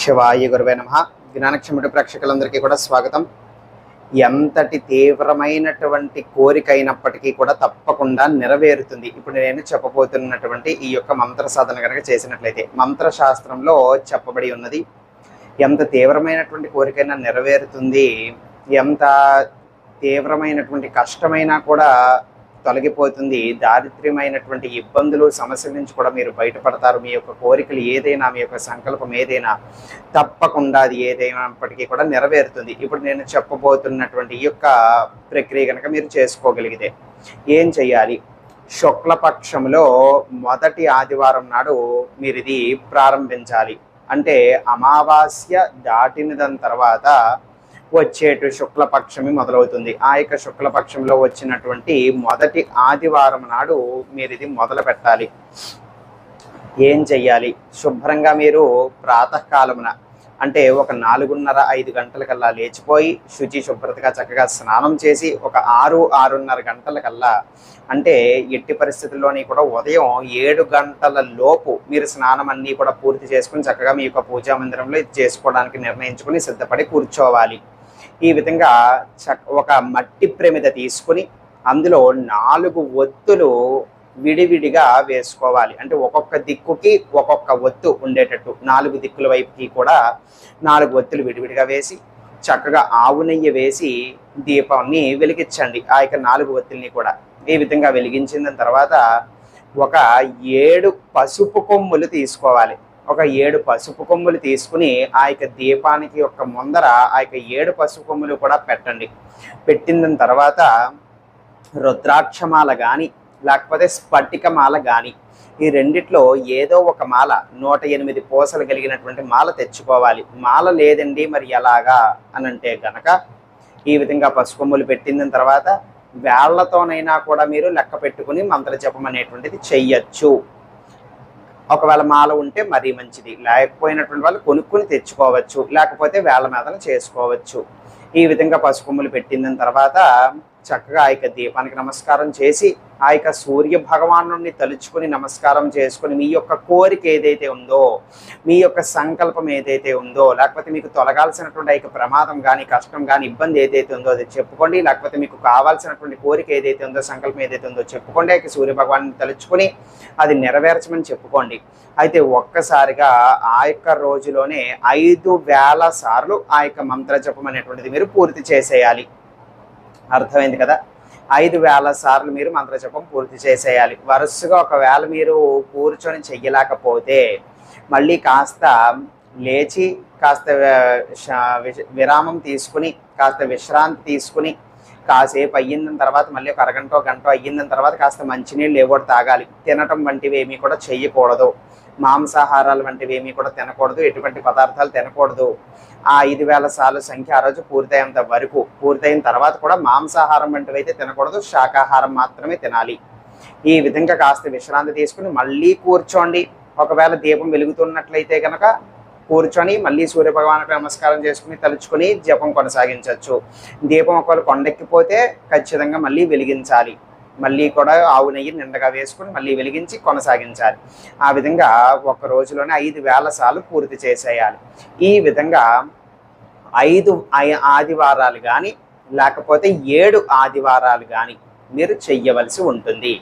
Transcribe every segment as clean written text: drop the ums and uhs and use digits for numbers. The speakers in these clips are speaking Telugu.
శివాయ గురువే నమః. జ్ఞానక్షముడి ప్రేక్షకులందరికీ కూడా స్వాగతం. ఎంతటి తీవ్రమైనటువంటి కోరిక అయినప్పటికీ కూడా తప్పకుండా నెరవేరుతుంది. ఇప్పుడు నేను చెప్పబోతున్నటువంటి ఈ యొక్క మంత్ర సాధన కనుక చేసినట్లయితే, మంత్రశాస్త్రంలో చెప్పబడి ఉన్నది, ఎంత తీవ్రమైనటువంటి కోరికైనా నెరవేరుతుంది, ఎంత తీవ్రమైనటువంటి కష్టమైనా కూడా తొలగిపోతుంది, దారిద్ర్యమైనటువంటి ఇబ్బందులు సమస్యల నుంచి కూడా మీరు బయటపడతారు. మీ యొక్క కోరికలు ఏదైనా, మీ యొక్క సంకల్పం ఏదైనా తప్పకుండా అది ఏదైనప్పటికీ కూడా నెరవేరుతుంది. ఇప్పుడు నేను చెప్పబోతున్నటువంటి ఈ యొక్క ప్రక్రియ కనుక మీరు చేసుకోగలిగితే ఏం చేయాలి? శుక్లపక్షంలో మొదటి ఆదివారం నాడు మీరు ఇది ప్రారంభించాలి. అంటే అమావాస్య దాటిన దాని తర్వాత వచ్చేటు శుక్లపక్షమి మొదలవుతుంది. ఆ యొక్క శుక్లపక్షంలో వచ్చినటువంటి మొదటి ఆదివారం నాడు మీరు ఇది మొదలు పెట్టాలి. ఏం చెయ్యాలి? శుభ్రంగా మీరు ప్రాతకాలమున అంటే ఒక 4:30-5 గంటలకల్లా లేచిపోయి శుచి శుభ్రతగా చక్కగా స్నానం చేసి ఒక 6-6:30 గంటలకల్లా, అంటే ఎట్టి పరిస్థితుల్లోని కూడా ఉదయం 7 గంటల లోపు మీరు స్నానం అన్నీ కూడా పూర్తి చేసుకుని చక్కగా మీ యొక్క పూజా మందిరంలో ఇది చేసుకోవడానికి నిర్ణయించుకుని సిద్ధపడి కూర్చోవాలి. ఈ విధంగా ఒక మట్టి ప్రమిద తీసుకుని అందులో 4 ఒత్తులు విడివిడిగా వేసుకోవాలి. అంటే ఒక్కొక్క దిక్కుకి ఒక్కొక్క ఒత్తు ఉండేటట్టు 4 దిక్కుల వైపుకి కూడా 4 ఒత్తులు విడివిడిగా వేసి చక్కగా ఆవు నెయ్యి వేసి దీపాన్ని వెలిగించండి. ఆ యొక్క 4 ఒత్తుల్ని కూడా ఈ విధంగా వెలిగించిన తర్వాత ఒక 7 పసుపు కొమ్ములు తీసుకోవాలి. ఒక 7 పసుపు కొమ్ములు తీసుకుని ఆ యొక్క దీపానికి యొక్క ముందర ఆ యొక్క 7 పసుపు కొమ్ములు కూడా పెట్టండి. పెట్టిన తర్వాత రుద్రాక్షమాల కానీ లేకపోతే స్ఫటికమాల కానీ, ఈ రెండిట్లో ఏదో ఒక మాల 108 పూసలు కలిగినటువంటి మాల తెచ్చుకోవాలి. మాల లేదండి మరి ఎలాగా అని అంటే గనక ఈ విధంగా పసుకొమ్ములు పెట్టిన తర్వాత వేళ్లతోనైనా కూడా మీరు లెక్క పెట్టుకుని మంత్రజపం అనేటువంటిది చెయ్యొచ్చు. ఒకవేళ మాల ఉంటే మరీ మంచిది, లేకపోయినటువంటి వాళ్ళు కొనుక్కుని తెచ్చుకోవచ్చు, లేకపోతే వేళ్ల మీదన చేసుకోవచ్చు. ఈ విధంగా పసుకొమ్ములు పెట్టిన తర్వాత చక్కగా ఆ యొక్క దీపానికి నమస్కారం చేసి ఆ యొక్క సూర్య భగవాను తలుచుకుని నమస్కారం చేసుకుని మీ యొక్క కోరిక ఏదైతే ఉందో, మీ యొక్క సంకల్పం ఏదైతే ఉందో, లేకపోతే మీకు తొలగాల్సినటువంటి ఆ యొక్క ప్రమాదం కానీ కష్టం కానీ ఇబ్బంది ఏదైతే ఉందో అది చెప్పుకోండి. లేకపోతే మీకు కావాల్సినటువంటి కోరిక ఏదైతే ఉందో, సంకల్పం ఏదైతే ఉందో చెప్పుకోండి. ఆ యొక్క సూర్య భగవాన్ని తలుచుకుని అది నెరవేర్చమని చెప్పుకోండి. అయితే ఒక్కసారిగా ఆ యొక్క రోజులోనే 5,000 సార్లు ఆ యొక్క మంత్రజపం అనేటువంటిది మీరు పూర్తి చేసేయాలి. అర్థమైంది కదా? 5,000 సార్లు మీరు మంత్రజపం పూర్తి చేసేయాలి. వరుసగా ఒకవేళ మీరు కూర్చొని చెయ్యలేకపోతే మళ్ళీ కాస్త లేచి కాస్త విరామం తీసుకుని కాస్త విశ్రాంతి తీసుకుని కాసేపు అయ్యిందని తర్వాత మళ్ళీ ఒక అరగంట గంట అయ్యిందని తర్వాత కాస్త మంచినీళ్ళు ఏవోటి తాగాలి. తినటం వంటివి ఏమీ కూడా చెయ్యకూడదు. మాంసాహారాలు వంటివి ఏమీ కూడా తినకూడదు. ఎటువంటి పదార్థాలు తినకూడదు. ఆ 5,000 సార్లు సంఖ్య ఆ రోజు పూర్తయ్యేంత వరకు, పూర్తయిన తర్వాత కూడా మాంసాహారం వంటివి అయితే తినకూడదు, శాకాహారం మాత్రమే తినాలి. ఈ విధంగా కాస్త విశ్రాంతి తీసుకుని మళ్ళీ కూర్చోండి. ఒకవేళ దీపం వెలుగుతున్నట్లయితే కనుక కూర్చొని మళ్ళీ సూర్యభగవానికి నమస్కారం చేసుకుని తలుచుకొని జపం కొనసాగించవచ్చు. దీపం ఒకవేళ కొండెక్కిపోతే ఖచ్చితంగా మళ్ళీ వెలిగించాలి. మళ్ళీ కూడా ఆవు నెయ్యి నిండగా వేసుకుని మళ్ళీ వెలిగించి కొనసాగించాలి. ఆ విధంగా ఒక రోజులోనే 5,000 సార్లు పూర్తి చేసేయాలి. ఈ విధంగా 5 ఆదివారాలు కానీ లేకపోతే 7 ఆదివారాలు కానీ మీరు చెయ్యవలసి ఉంటుంది.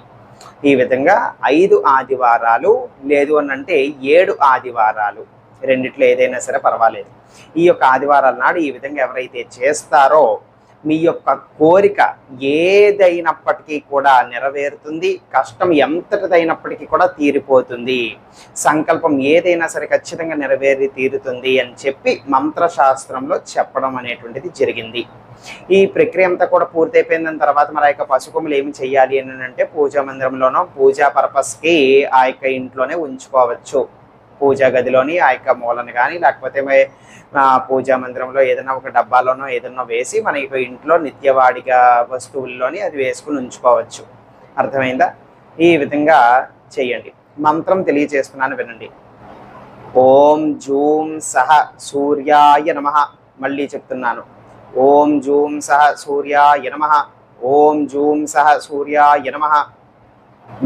ఈ విధంగా 5 ఆదివారాలు లేదు అని అంటే 7 ఆదివారాలు, రెండిట్లో ఏదైనా సరే పర్వాలేదు. ఈ యొక్క ఆదివారాల నాడు ఈ విధంగా ఎవరైతే చేస్తారో మీ యొక్క కోరిక ఏదైనప్పటికీ కూడా నెరవేరుతుంది. కష్టం ఎంతటిదైనప్పటికీ కూడా తీరిపోతుంది. సంకల్పం ఏదైనా సరే ఖచ్చితంగా నెరవేరి తీరుతుంది అని చెప్పి మంత్రశాస్త్రంలో చెప్పడం అనేటువంటిది జరిగింది. ఈ ప్రక్రియ అంతా కూడా పూర్తయిపోయిన తర్వాత మరి ఆ యొక్క పసుకొమ్ములు ఏమి చెయ్యాలి అని అంటే పూజా మందిరంలోనో పూజా పర్పస్కి ఆ యొక్క ఇంట్లోనే ఉంచుకోవచ్చు. పూజా గదిలోని ఆ యొక్క మూలను కానీ లేకపోతే పూజా మందిరంలో ఏదైనా ఒక డబ్బాలోనో ఏదైనా వేసి మన యొక్క ఇంట్లో నిత్యవాడిగా వస్తువుల్లోని అది వేసుకుని ఉంచుకోవచ్చు. అర్థమైందా? ఈ విధంగా చెయ్యండి. మంత్రం తెలియజేస్తున్నాను, వినండి. ఓం జూం సహ సూర్యాయ నమః. మళ్ళీ చెప్తున్నాను, ఓం జూం సహ సూర్యాయ నమః. ఓం జూం సహ సూర్యాయ నమః.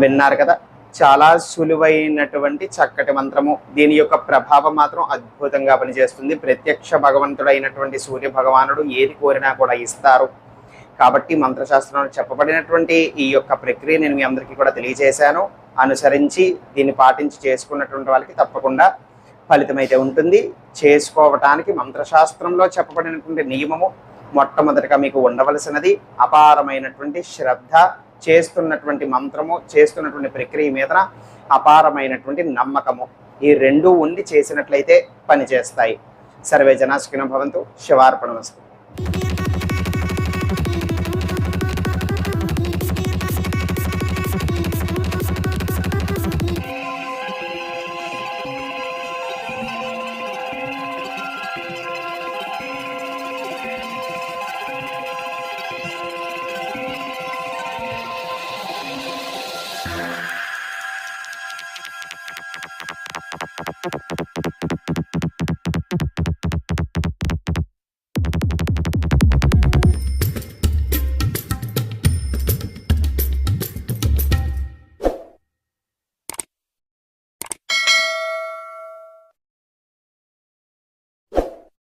విన్నారు కదా? చాలా సులువైనటువంటి చక్కటి మంత్రము. దీని యొక్క ప్రభావం మాత్రం అద్భుతంగా పనిచేస్తుంది. ప్రత్యక్ష భగవంతుడైనటువంటి సూర్య భగవానుడు ఏది కోరినా కూడా ఇస్తారు. కాబట్టి మంత్రశాస్త్రంలో చెప్పబడినటువంటి ఈ యొక్క ప్రక్రియ నేను మీ అందరికీ కూడా తెలియజేశాను. అనుసరించి దీన్ని పాటించి చేసుకున్నటువంటి వాళ్ళకి తప్పకుండా ఫలితం అయితే ఉంటుంది. చేసుకోవటానికి మంత్రశాస్త్రంలో చెప్పబడినటువంటి నియమము మొట్టమొదటిగా మీకు ఉండవలసినది అపారమైనటువంటి శ్రద్ధ, చేస్తున్నటువంటి మంత్రము, చేస్తున్నటువంటి ప్రక్రియ మీద అపారమైనటువంటి నమ్మకము. ఈ రెండూ ఉండి చేసినట్లయితే పనిచేస్తాయి. సర్వే జనా సుఖినో భవంతు. శివార్పణమస్తు.